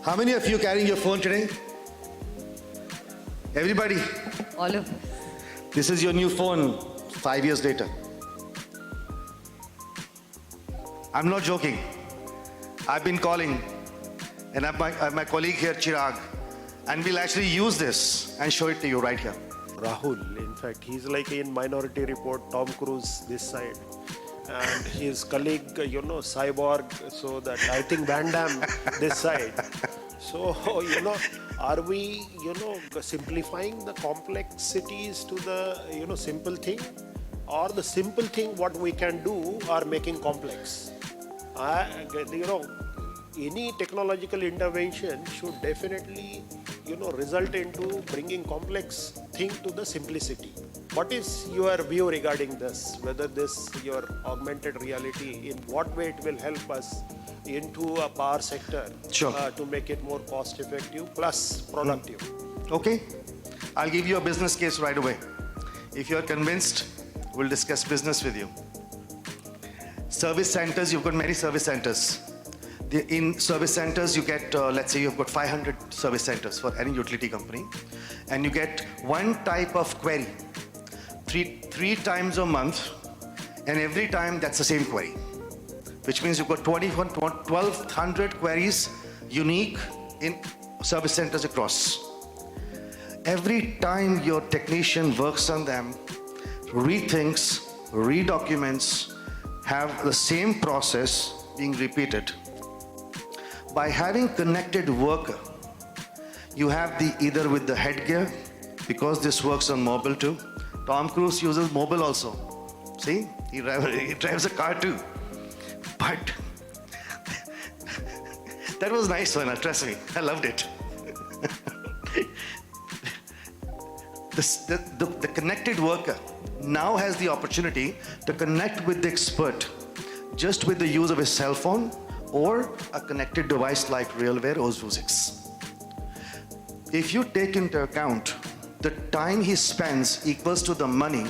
How many of you carrying your phone today? Everybody? All of us. This is your new phone 5 years later. I'm not joking. I've been calling, and I have my colleague here, Chirag, and we'll actually use this and show it to you right here. Rahul, in fact, he's like in Minority Report, Tom Cruise this side, and his colleague, Cyborg, so that I think Van Damme this side. So, are we, simplifying the complexities to the, simple thing, or the simple thing what we can do are making complex? Any technological intervention should definitely, result into bringing complex thing to the simplicity. What is your view regarding this? Whether this, your augmented reality, in what way it will help us into a power sector Sure. To make it more cost effective plus productive? Okay? I'll give you a business case right away. If you're convinced, we'll discuss business with you. Service centers, you've got many service centers. In service centers, you get, let's say you've got 500 service centers for any utility company, and you get one type of query, three times a month, and every time that's the same query, which means you've got 1,200 queries unique in service centers across. Every time your technician works on them, rethinks, redocuments, have the same process being repeated. By having connected worker, you have either with the headgear, because this works on mobile too. Tom Cruise uses mobile also. See, he drives a car too. But that was nice one, trust me, I loved it. The connected worker now has the opportunity to connect with the expert just with the use of his cell phone or a connected device like RealWear or Vuzix. If you take into account the time he spends equals to the money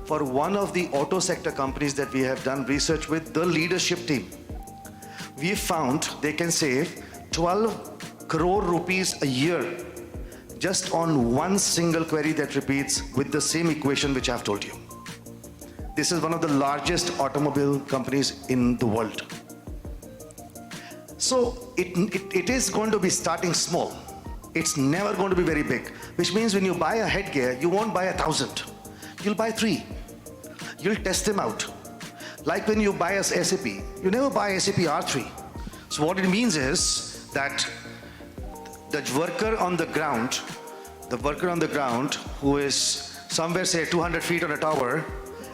for one of the auto sector companies that we have done research with, the leadership team, we found they can save 12 crore rupees a year just on one single query that repeats with the same equation which I've told you. This is one of the largest automobile companies in the world. So it is going to be starting small. It's never going to be very big, which means when you buy a headgear, you won't buy 1,000. You'll buy 3. You'll test them out. Like when you buy a SAP, you never buy SAP R3. So what it means is that the worker on the ground who is somewhere, say 200 feet on a tower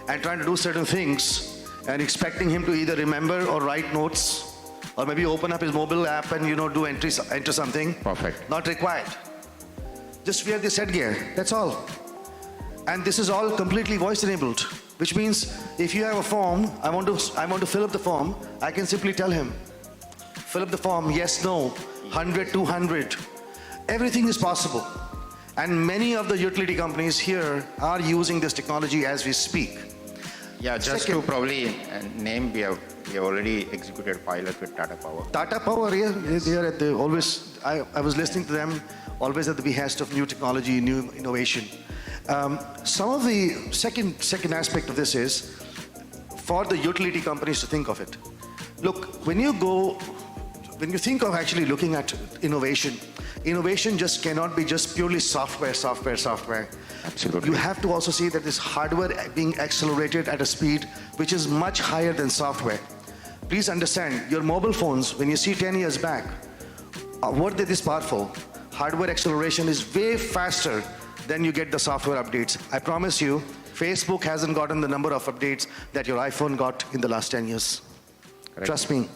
and trying to do certain things and expecting him to either remember or write notes or maybe open up his mobile app and do enter something. Perfect. Not required. Just wear this headgear, that's all. And this is all completely voice enabled, which means if you have a form, I want to fill up the form, I can simply tell him, fill up the form, yes, no, 100, 200. Everything is possible. And many of the utility companies here are using this technology as we speak. Yeah, just to probably name, we have already executed pilot with Tata Power. Tata Power, here at the always, I was listening to them always at the behest of new technology, new innovation. Some of the second aspect of this is for the utility companies to think of it. Look, when you think of actually looking at innovation just cannot be just purely software. Absolutely. You have to also see that this hardware being accelerated at a speed which is much higher than software. Please understand, your mobile phones, when you see 10 years back, were they this powerful? Hardware acceleration is way faster than you get the software updates. I promise you, Facebook hasn't gotten the number of updates that your iPhone got in the last 10 years. Correct. Trust me.